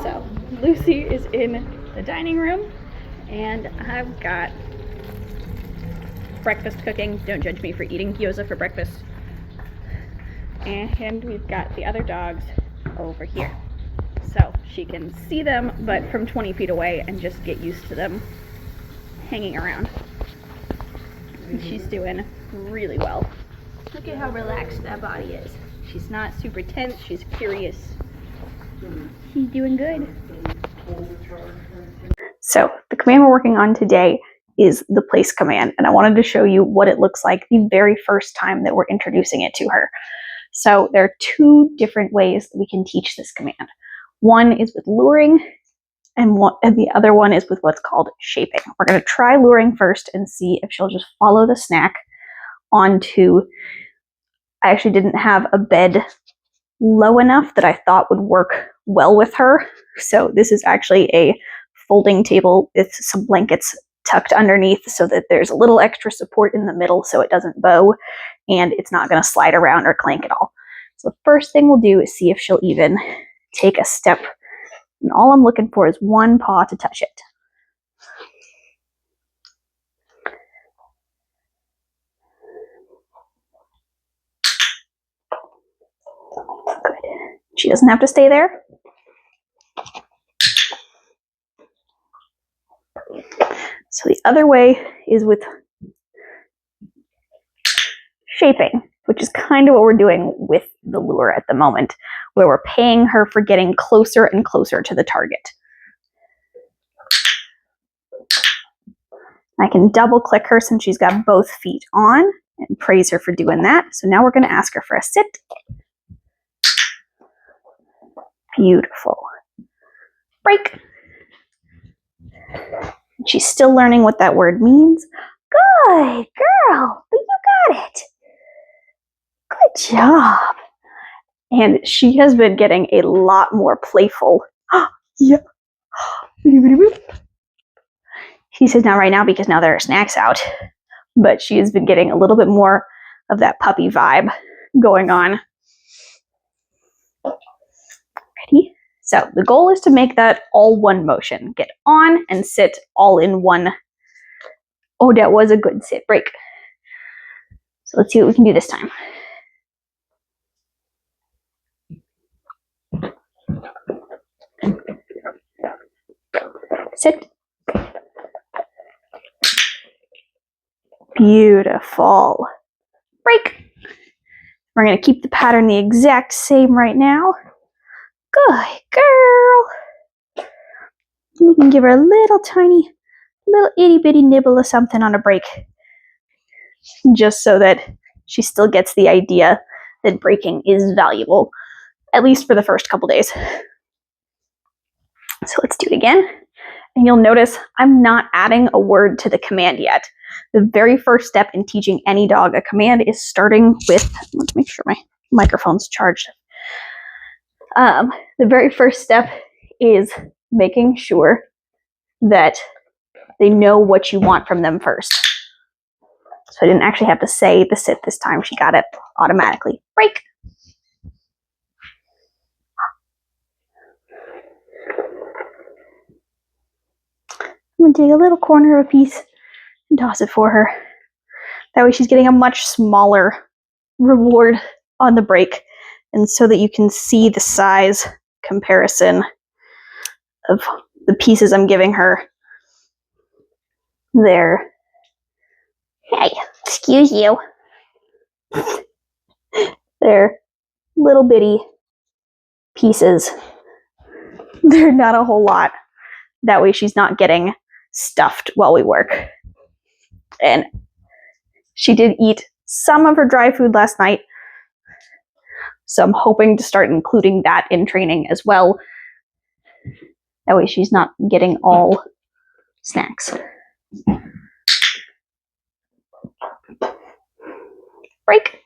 So Lucy is in the dining room and I've got breakfast cooking. Don't judge me for eating gyoza for breakfast. And we've got the other dogs over here. So she can see them, but from 20 feet away and just get used to them hanging around. And she's doing really well. Look at how relaxed that body is. She's not super tense, she's curious. She's doing good. So the command we're working on today is the place command, and I wanted to show you what it looks like the very first time that we're introducing it to her. So there are two different ways that we can teach this command. One is with luring, and the other one is with what's called shaping. We're going to try luring first and see if she'll just follow the snack onto. I actually didn't have a bed low enough that I thought would work well with her. So this is actually a folding table with some blankets tucked underneath so that there's a little extra support in the middle so it doesn't bow and it's not going to slide around or clank at all. So the first thing we'll do is see if she'll even take a step. And all I'm looking for is one paw to touch it. Good. She doesn't have to stay there. So the other way is with shaping, which is kind of what we're doing with the lure at the moment, where we're paying her for getting closer and closer to the target. I can double click her since she's got both feet on and praise her for doing that. So now we're going to ask her for a sit. Beautiful. Break. She's still learning what that word means. Good girl, but you got it. Good job. And she has been getting a lot more playful. Yeah. She says not right now because now there are snacks out, but she has been getting a little bit more of that puppy vibe going on. Ready? So the goal is to make that all one motion. Get on and sit all in one. Oh, that was a good sit. Break. So let's see what we can do this time. Sit. Beautiful. Break. We're going to keep the pattern the exact same right now. Good girl. We can give her a little tiny, little itty bitty nibble of something on a break. Just so that she still gets the idea that breaking is valuable, at least for the first couple days. So let's do it again. And you'll notice I'm not adding a word to the command yet. The very first step in teaching any dog a command is starting with, let's make sure my microphone's charged. The very first step is making sure that they know what you want from them first. So I didn't actually have to say the sit this time. She got it automatically. Break. I'm going to take a little corner of a piece and toss it for her. That way she's getting a much smaller reward on the break, and so that you can see the size comparison of the pieces I'm giving her there. Hey, excuse you. They're little bitty pieces. They're not a whole lot. That way she's not getting stuffed while we work. And she did eat some of her dry food last night, so I'm hoping to start including that in training as well. That way she's not getting all snacks. Break.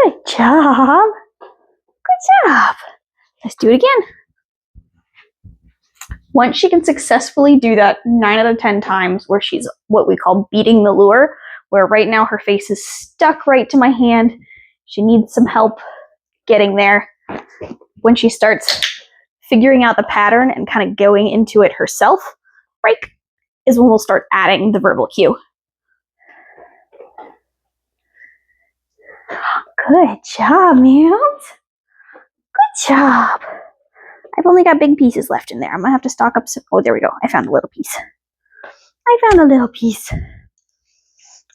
Good job. Good job. Let's do it again. Once she can successfully do that 9 out of 10 times, where she's what we call beating the lure, where right now her face is stuck right to my hand, she needs some help getting there. When she starts figuring out the pattern and kind of going into it herself, break, is when we'll start adding the verbal cue. Good job, man. Good job. I've only got big pieces left in there. I'm gonna have to stock up some. Oh, there we go. I found a little piece.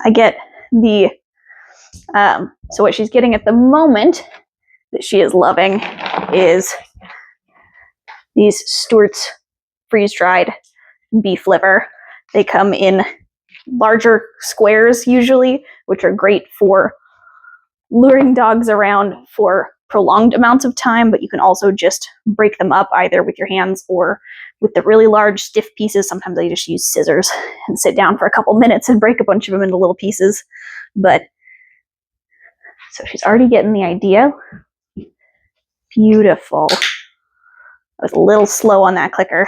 I get the, so what she's getting at the moment that she is loving is these Stewart's freeze-dried beef liver. They come in larger squares usually, which are great for luring dogs around for prolonged amounts of time, but you can also just break them up either with your hands or with the really large stiff pieces. Sometimes I just use scissors and sit down for a couple minutes and break a bunch of them into little pieces. But so she's already getting the idea. Beautiful. I was a little slow on that clicker.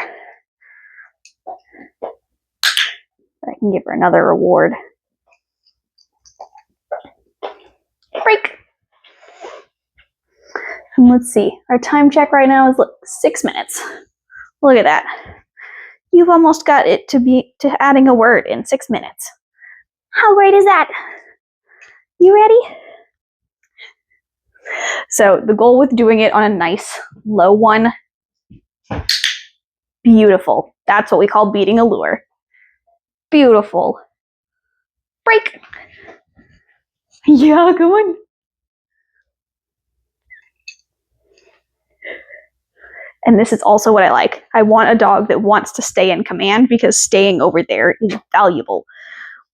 I can give her another reward. Break. And let's see. Our time check right now is 6 minutes. Look at that. You've almost got it to adding a word in 6 minutes. How great is that? You ready? So the goal with doing it on a nice low one, beautiful. That's what we call beating a lure. Beautiful. Break. Yeah, go on. And this is also what I like. I want a dog that wants to stay in command because staying over there is valuable.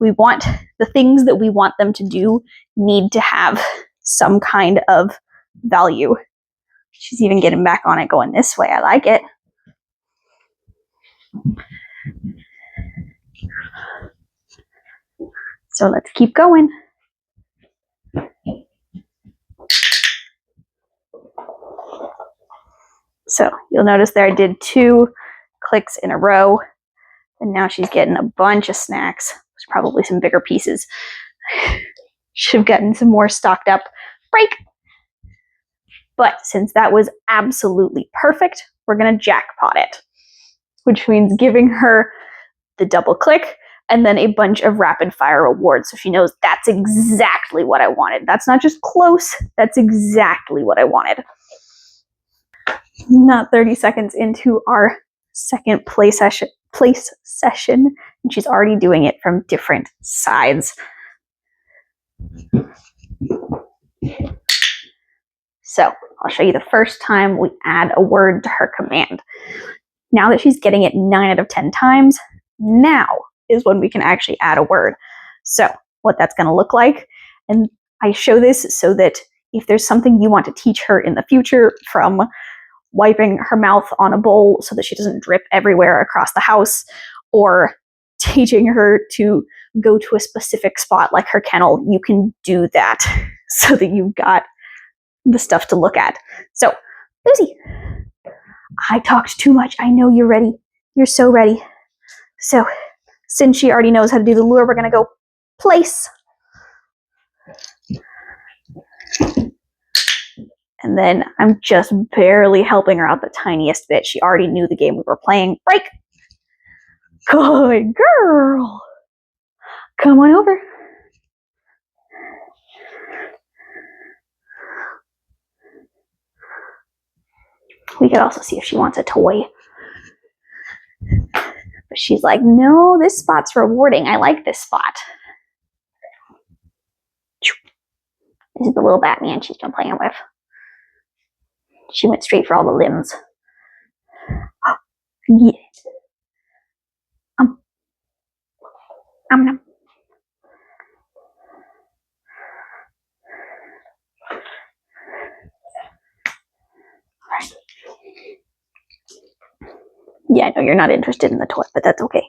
We want the things that we want them to do need to have some kind of value. She's even getting back on it going this way. I like it. So let's keep going. So you'll notice there I did 2 clicks in a row, and now she's getting a bunch of snacks. There's probably some bigger pieces. Should have gotten some more stocked up. Break! But since that was absolutely perfect, we're going to jackpot it, which means giving her the double click and then a bunch of rapid fire rewards so she knows that's exactly what I wanted. That's not just close, that's exactly what I wanted. Not 30 seconds into our second play session, and she's already doing it from different sides. So I'll show you the first time we add a word to her command. Now that she's getting it 9 out of 10 times, now is when we can actually add a word. So what that's going to look like, and I show this so that if there's something you want to teach her in the future, from wiping her mouth on a bowl so that she doesn't drip everywhere across the house, or teaching her to go to a specific spot like her kennel, you can do that so that you've got the stuff to look at. So, Lucy, I talked too much. I know you're ready. You're so ready. So, since she already knows how to do the lure, we're going to go place. And then I'm just barely helping her out the tiniest bit. She already knew the game we were playing. Break! Good girl! Come on over. We could also see if she wants a toy. But she's like, no, this spot's rewarding. I like this spot. This is the little Batman she's been playing with. She went straight for all the limbs. Oh, yeah. Nom. Right. Yeah, I know you're not interested in the toy, but that's okay.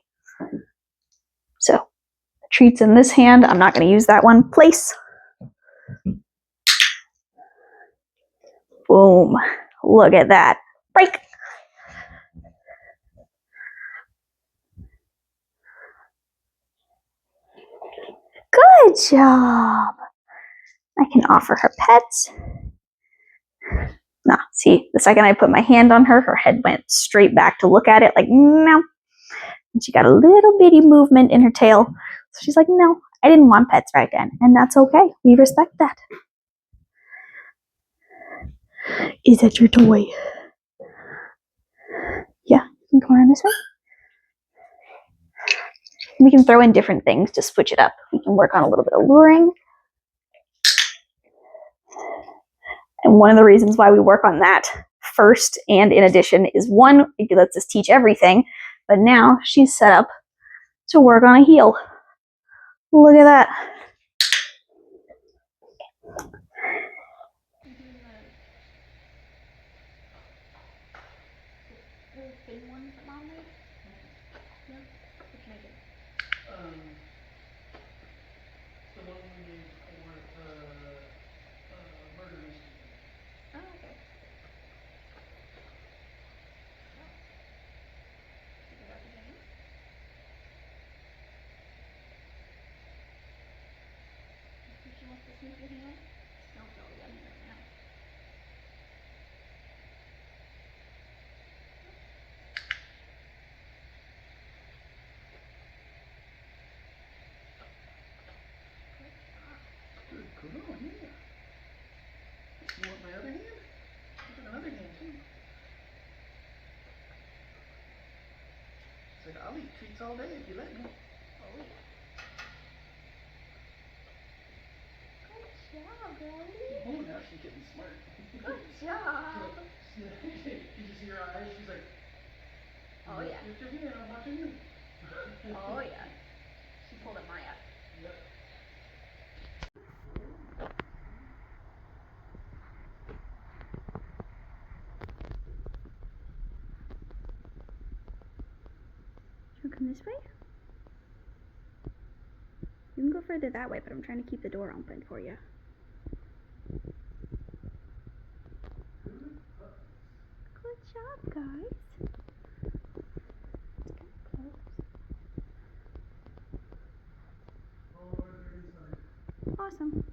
So, the treat's in this hand. I'm not going to use that one. Place. Boom. Look at that. Break. Good job. I can offer her pets. Nah, see, the second I put my hand on her, her head went straight back to look at it like, no. And she got a little bitty movement in her tail. So she's like, no, I didn't want pets right then. And that's okay. We respect that. Is that your toy? Yeah, you can come around this way. We can throw in different things to switch it up. We can work on a little bit of luring. And one of the reasons why we work on that first and in addition is one, it lets us teach everything, but now she's set up to work on a heel. Look at that. Good girl, yeah. You want my other hand? I got another hand too. It's like, I'll eat treats all day if you let me. Oh yeah. Good job, Daddy. Oh, now she's getting smart. Good job. Did you see her eyes? She's like, oh yeah. Lift your hand, I'm watching you. Oh yeah. She pulled at Maya. Yep. You want to come this way? You can go further that way, but I'm trying to keep the door open for you. Good job, guys. Awesome.